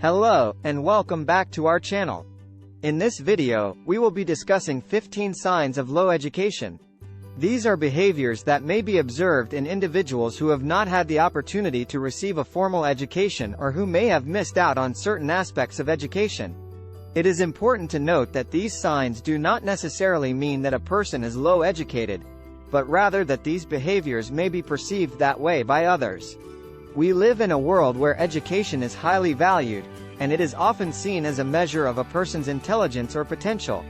Hello, and welcome back to our channel. In this video, we will be discussing 15 signs of low education. These are behaviors that may be observed in individuals who have not had the opportunity to receive a formal education or who may have missed out on certain aspects of education. It is important to note that these signs do not necessarily mean that a person is low educated, but rather that these behaviors may be perceived that way by others. We live in a world where education is highly valued, and it is often seen as a measure of a person's intelligence or potential.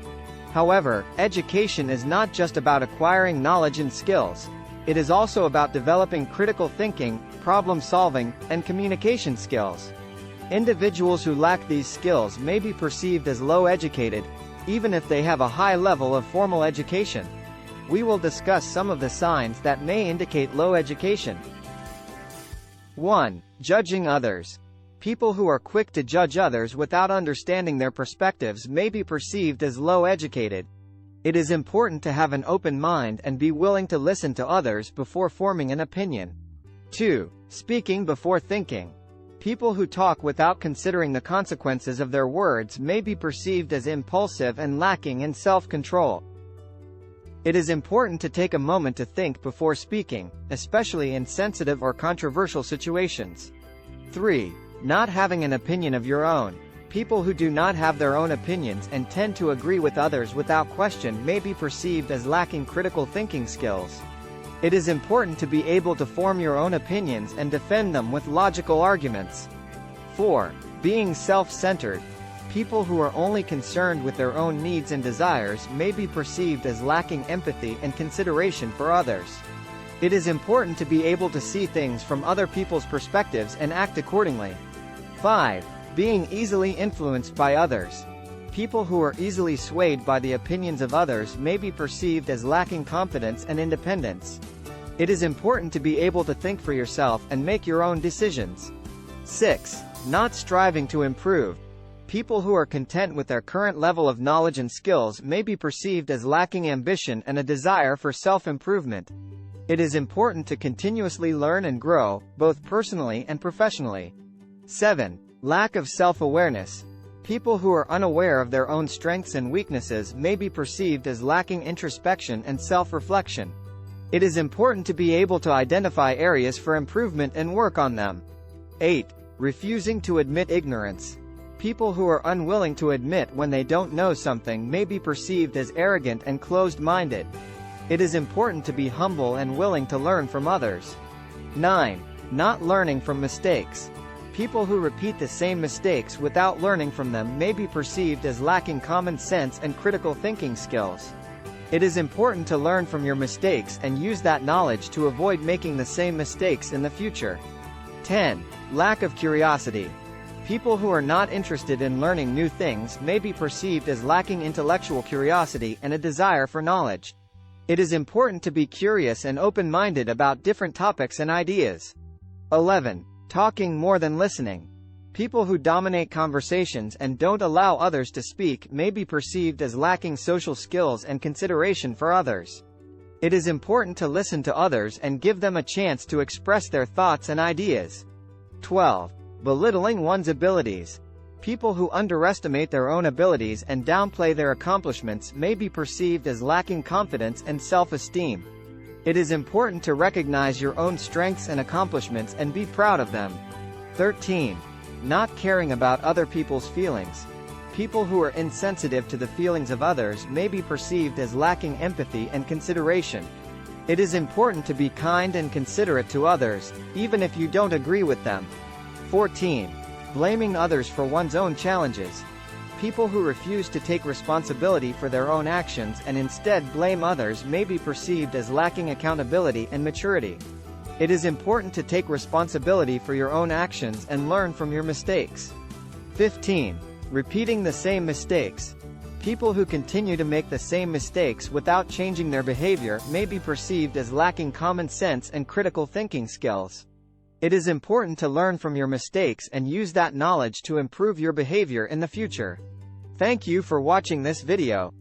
However, education is not just about acquiring knowledge and skills. It is also about developing critical thinking, problem-solving, and communication skills. Individuals who lack these skills may be perceived as low educated, even if they have a high level of formal education. We will discuss some of the signs that may indicate low education. 1. Judging others. People who are quick to judge others without understanding their perspectives may be perceived as low educated. It is important to have an open mind and be willing to listen to others before forming an opinion. 2. Speaking before thinking. People who talk without considering the consequences of their words may be perceived as impulsive and lacking in self-control. It is important to take a moment to think before speaking, especially in sensitive or controversial situations. 3. Not having an opinion of your own. People who do not have their own opinions and tend to agree with others without question may be perceived as lacking critical thinking skills. It is important to be able to form your own opinions and defend them with logical arguments. 4. Being self-centered. People who are only concerned with their own needs and desires may be perceived as lacking empathy and consideration for others. It is important to be able to see things from other people's perspectives and act accordingly. 5. Being easily influenced by others. People who are easily swayed by the opinions of others may be perceived as lacking confidence and independence. It is important to be able to think for yourself and make your own decisions. 6. Not striving to improve. People who are content with their current level of knowledge and skills may be perceived as lacking ambition and a desire for self-improvement. It is important to continuously learn and grow, both personally and professionally. 7. Lack of self-awareness. People who are unaware of their own strengths and weaknesses may be perceived as lacking introspection and self-reflection. It is important to be able to identify areas for improvement and work on them. 8. Refusing to admit ignorance. People who are unwilling to admit when they don't know something may be perceived as arrogant and closed-minded. It is important to be humble and willing to learn from others. 9. Not learning from mistakes. People who repeat the same mistakes without learning from them may be perceived as lacking common sense and critical thinking skills. It is important to learn from your mistakes and use that knowledge to avoid making the same mistakes in the future. 10. Lack of curiosity. People who are not interested in learning new things may be perceived as lacking intellectual curiosity and a desire for knowledge. It is important to be curious and open-minded about different topics and ideas. 11. Talking more than listening. People who dominate conversations and don't allow others to speak may be perceived as lacking social skills and consideration for others. It is important to listen to others and give them a chance to express their thoughts and ideas. 12. Belittling one's abilities. People who underestimate their own abilities and downplay their accomplishments may be perceived as lacking confidence and self-esteem. It is important to recognize your own strengths and accomplishments and be proud of them. 13. Not caring about other people's feelings. People who are insensitive to the feelings of others may be perceived as lacking empathy and consideration. It is important to be kind and considerate to others, even if you don't agree with them. 14. Blaming others for one's own challenges. People who refuse to take responsibility for their own actions and instead blame others may be perceived as lacking accountability and maturity. It is important to take responsibility for your own actions and learn from your mistakes. 15. Repeating the same mistakes. People who continue to make the same mistakes without changing their behavior may be perceived as lacking common sense and critical thinking skills. It is important to learn from your mistakes and use that knowledge to improve your behavior in the future. Thank you for watching this video.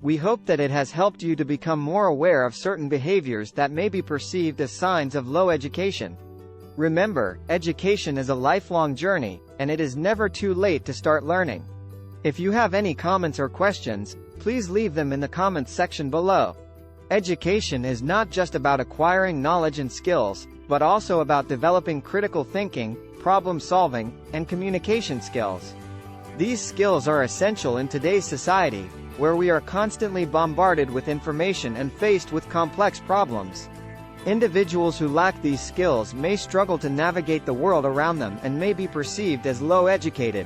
We hope that it has helped you to become more aware of certain behaviors that may be perceived as signs of low education. Remember, education is a lifelong journey, and it is never too late to start learning. If you have any comments or questions, please leave them in the comments section below. Education is not just about acquiring knowledge and skills, but also about developing critical thinking, problem solving, and communication skills. These skills are essential in today's society, where we are constantly bombarded with information and faced with complex problems. Individuals who lack these skills may struggle to navigate the world around them and may be perceived as low educated.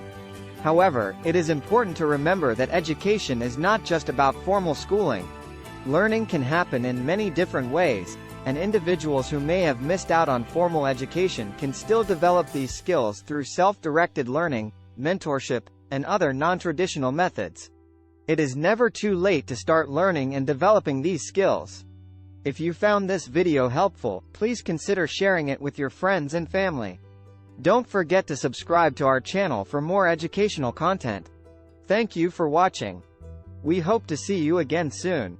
However, it is important to remember that education is not just about formal schooling. Learning can happen in many different ways, and individuals who may have missed out on formal education can still develop these skills through self-directed learning, mentorship, and other non-traditional methods. It is never too late to start learning and developing these skills. If you found this video helpful, please consider sharing it with your friends and family. Don't forget to subscribe to our channel for more educational content. Thank you for watching. We hope to see you again soon.